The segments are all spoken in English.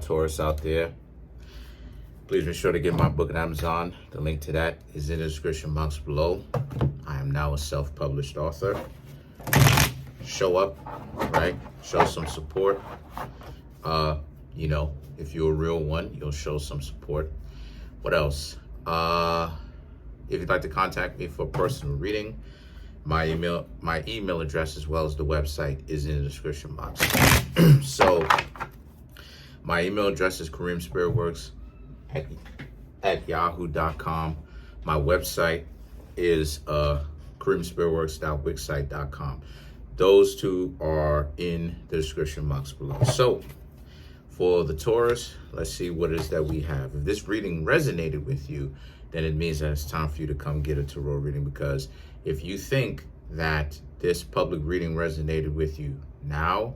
Taurus out there. Please be sure to get my book at Amazon. The link to that is in the description box below. I am now a self-published author. Show up, right? Show some support. You know, if you're a real one, you'll show some support. What else? If you'd like to contact me for a personal reading, my email address as well as the website is in the description box. So my email address is Kareemspiritworks at yahoo.com. My website is Kareemspiritworks.wixsite.com. Those two are in the description box below. So for the Taurus, let's see what it is that we have. If this reading resonated with you, then it means that it's time for you to come get a tarot reading, because if you think that this public reading resonated with you now,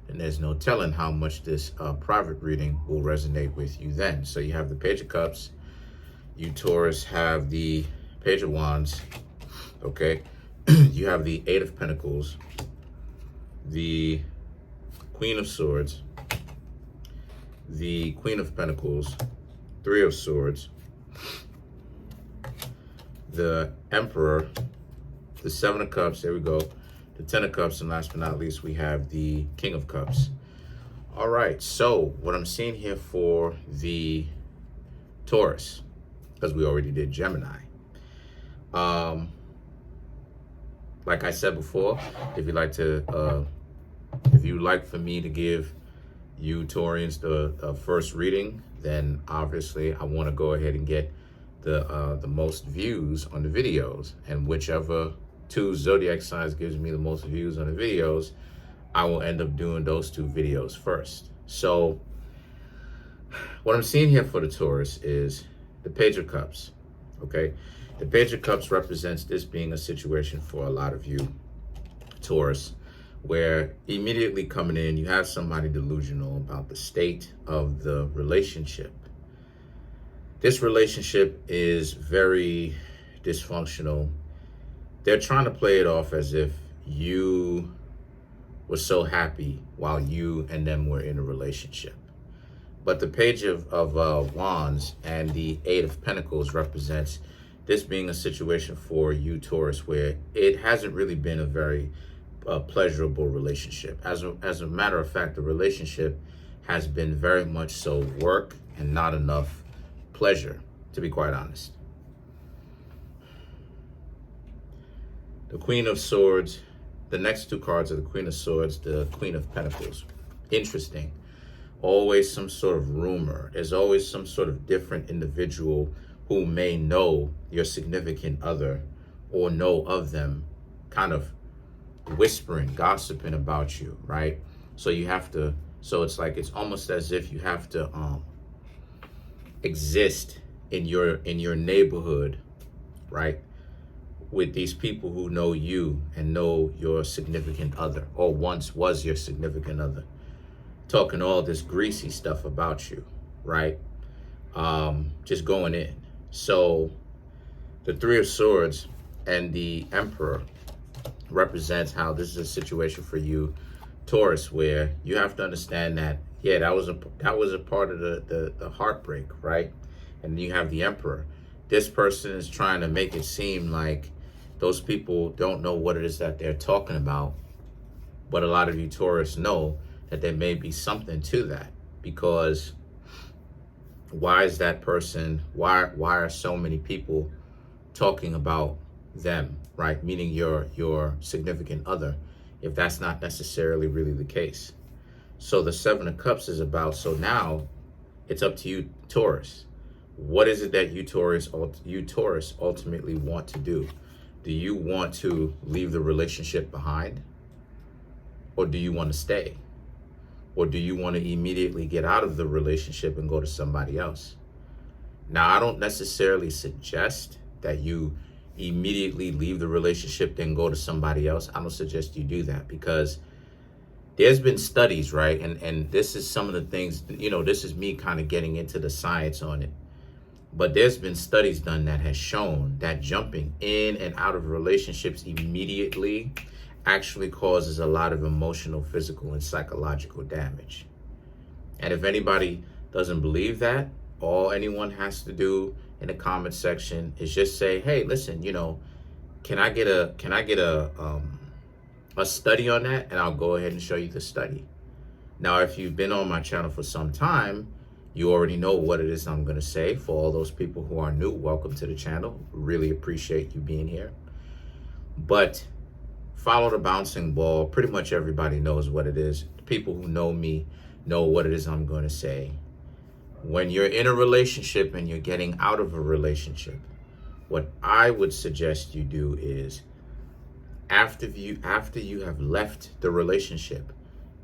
then there's no telling how much this private reading will resonate with you then. So you have the Page of Cups. You Taurus have the Page of Wands, okay? You have the Eight of Pentacles, the Queen of Swords, the Queen of Pentacles, Three of Swords, the Emperor, the Seven of Cups, there we go, the Ten of Cups, and last but not least, we have the King of Cups. All right, so what I'm seeing here for the Taurus, because we already did Gemini. Like I said before, if you'd like for me to give you Taurians the first reading, then obviously I want to go ahead and get the most views on the videos, and whichever two zodiac signs gives me the most views on the videos, I will end up doing those two videos first. So what I'm seeing here for the Taurus is the Page of Cups, okay? The Page of Cups represents this being a situation for a lot of you Taurus, where immediately coming in, you have somebody delusional about the state of the relationship. This relationship is very dysfunctional. They're trying to play it off as if you were so happy while you and them were in a relationship. But the Page of Wands and the Eight of Pentacles represents this being a situation for you Taurus where it hasn't really been a very pleasurable relationship. As a matter of fact, the relationship has been very much so work and not enough pleasure, to be quite honest. The Queen of Swords, the next two cards are the Queen of Swords, the Queen of Pentacles. Interesting. Always some sort of rumor. There's always some sort of different individual who may know your significant other or know of them, kind of whispering, gossiping about you, right? So you have to, so it's like, it's almost as if you have to exist in your neighborhood, right, with these people who know you and know your significant other, or once was your significant other, talking all this greasy stuff about you, right? Just going in. So the Three of Swords and the Emperor represents how this is a situation for you Taurus, where you have to understand that, yeah, that was a part of the heartbreak, right? And you have the Emperor. This person is trying to make it seem like those people don't know what it is that they're talking about, but a lot of you Taurus know that there may be something to that, because why is that person, why are so many people talking about them, right? Meaning your significant other, if that's not necessarily really the case. So the Seven of Cups is about, so now it's up to you Taurus. What is it that you Taurus ultimately want to do? Do you want to leave the relationship behind? Or do you want to stay? Or do you want to immediately get out of the relationship and go to somebody else? Now, I don't necessarily suggest that you immediately leave the relationship, then go to somebody else. I don't suggest you do that, because there's been studies, right? And this is some of the things, you know, this is me kind of getting into the science on it. But there's been studies done that has shown that jumping in and out of relationships immediately actually causes a lot of emotional, physical, and psychological damage. And if anybody doesn't believe that, all anyone has to do in the comment section is just say, hey, listen, can I get a study on that? And I'll go ahead and show you the study. Now, if you've been on my channel for some time, you already know what it is I'm going to say. For all those people who are new, welcome to the channel. Really appreciate you being here. But follow the bouncing ball. Pretty much everybody knows what it is. The people who know me know what it is I'm going to say. When you're in a relationship and you're getting out of a relationship, what I would suggest you do is after you have left the relationship,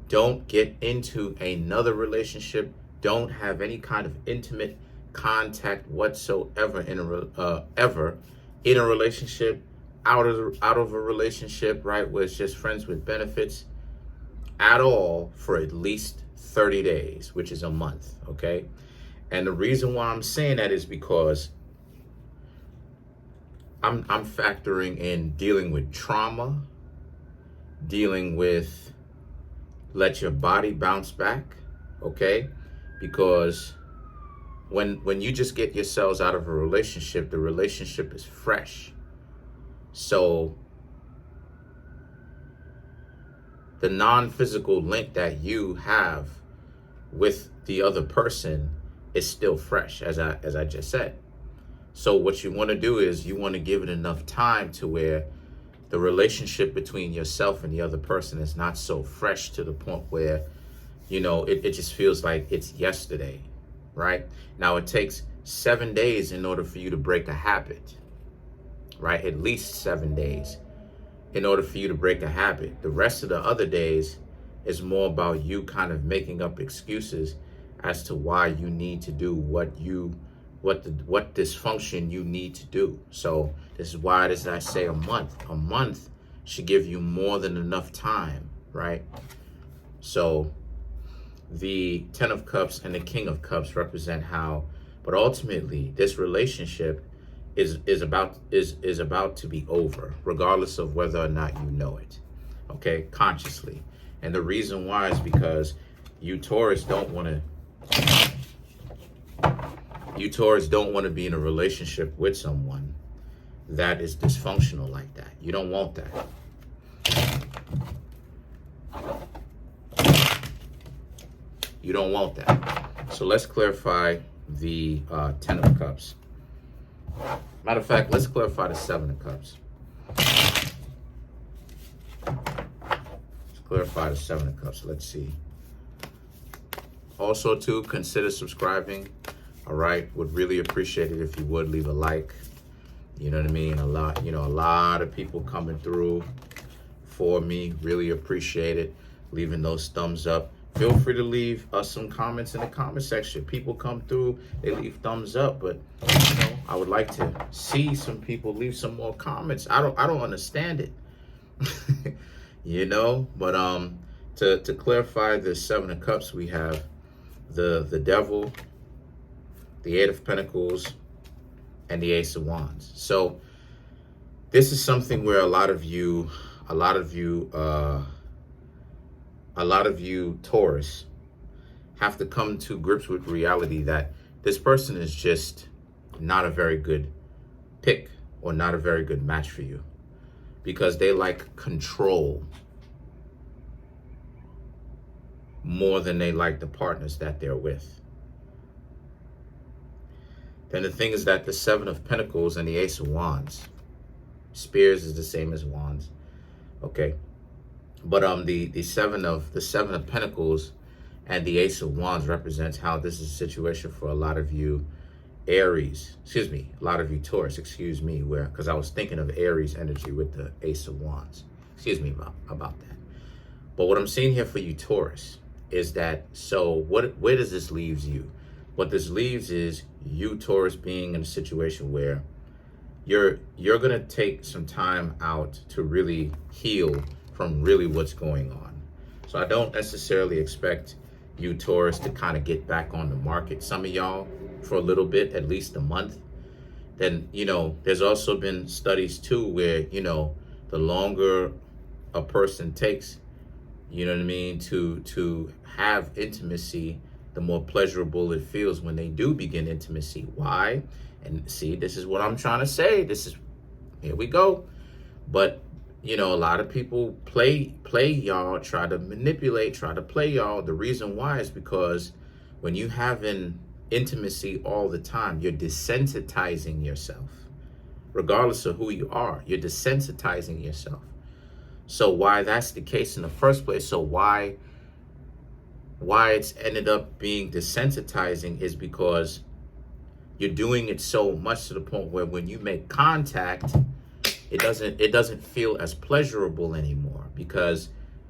don't get into another relationship. Don't have any kind of intimate contact whatsoever in a relationship, out of a relationship, right, where it's just friends with benefits at all for at least 30 days, which is a month, okay? And the reason why I'm saying that is because I'm factoring in dealing with trauma, dealing with let your body bounce back, okay? Because when you just get yourselves out of a relationship, the relationship is fresh. So the non-physical link that you have with the other person is still fresh, as I just said. So what you want to do is you want to give it enough time to where the relationship between yourself and the other person is not so fresh to the point where, it just feels like it's yesterday, right? Now, it takes 7 days in order for you to break a habit, right? At least 7 days in order for you to break a habit. The rest of the other days is more about you kind of making up excuses as to why you need to do what dysfunction you need to do. So this is why I say a month. A month should give you more than enough time, right? So the 10 of Cups and the King of Cups represent how, but ultimately this relationship is about to be over, regardless of whether or not you know it, okay, consciously. And the reason why is because you Taurus don't want to be in a relationship with someone that is dysfunctional like that. You don't want that. You don't want that. So let's clarify the 10 of Cups. Matter of fact, let's clarify the 7 of Cups. Let's clarify the 7 of Cups. Let's see. Also, too, consider subscribing. All right, would really appreciate it if you would leave a like. You know what I mean? A lot of people coming through for me. Really appreciate it. Leaving those thumbs up. Feel free to leave us some comments in the comment section. People come through, they leave thumbs up, but I would like to see some people leave some more comments. I don't understand it. But to clarify the 7 of Cups, we have the Devil, the 8 of Pentacles, and the Ace of Wands. So this is something where a lot of you Taurus have to come to grips with reality that this person is just not a very good pick or not a very good match for you, because they like control more than they like the partners that they're with. Then the thing is that the 7 of Pentacles and the Ace of Wands, Spears is the same as Wands, okay? But the seven of Pentacles and the Ace of Wands represents how this is a situation for a lot of you Aries, a lot of you Taurus, because I was thinking of Aries energy with the Ace of Wands. About that. But what I'm seeing here for you Taurus is that, so where does this leave you? What this leaves is you Taurus being in a situation where you're gonna take some time out to really heal from really what's going on. So I don't necessarily expect you Taurus to kind of get back on the market. Some of y'all for a little bit, at least a month. Then, there's also been studies too where, the longer a person takes, to have intimacy, the more pleasurable it feels when they do begin intimacy. Why? And see, this is what I'm trying to say. Here we go. But, you know, a lot of people play y'all, try to manipulate, try to play y'all. The reason why is because when you having intimacy all the time, you're desensitizing yourself. Regardless of who you are, you're desensitizing yourself. So why that's the case in the first place, so why it's ended up being desensitizing is because you're doing it so much to the point where when you make contact, it doesn't feel as pleasurable anymore because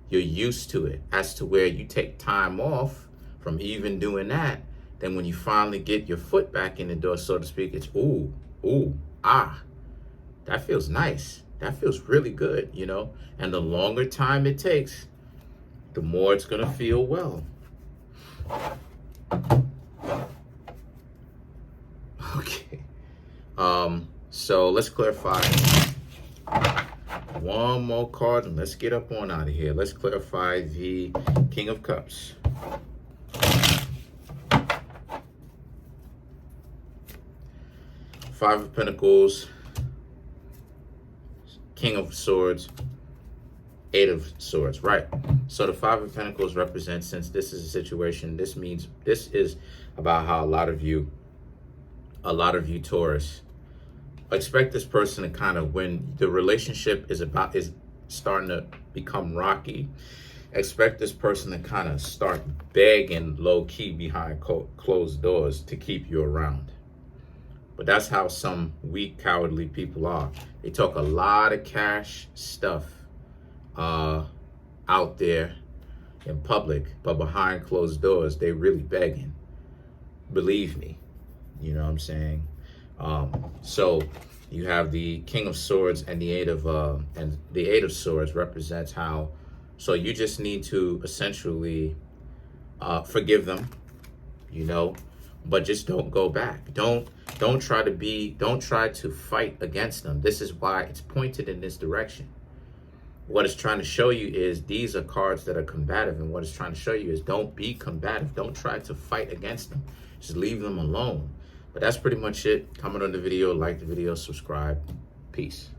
you're used to it. As to where you take time off from even doing that, then when you finally get your foot back in the door, so to speak, it's ooh, that feels nice. That feels really good, you know? And the longer time it takes, the more it's gonna feel well. Okay. So let's clarify one more card and let's get up on out of here. Let's clarify the King of Cups. Five of Pentacles, King of Swords, Eight of Swords, right? So the Five of Pentacles represents, since this is a situation, this means this is about how a lot of you Taurus, expect this person to kind of, when the relationship is starting to become rocky, expect this person to kind of start begging low key behind closed doors to keep you around. But that's how some weak, cowardly people are. They talk a lot of cash stuff out there in public, but behind closed doors, they really begging. Believe me, you know what I'm saying? So you have the King of Swords and the Eight of Swords represents how. So you just need to essentially forgive them, you know, but just don't go back. Don't try to fight against them. This is why it's pointed in this direction. What it's trying to show you is these are cards that are combative, and what it's trying to show you is don't be combative. Don't try to fight against them. Just leave them alone. But that's pretty much it. Comment on the video, like the video, subscribe. Peace.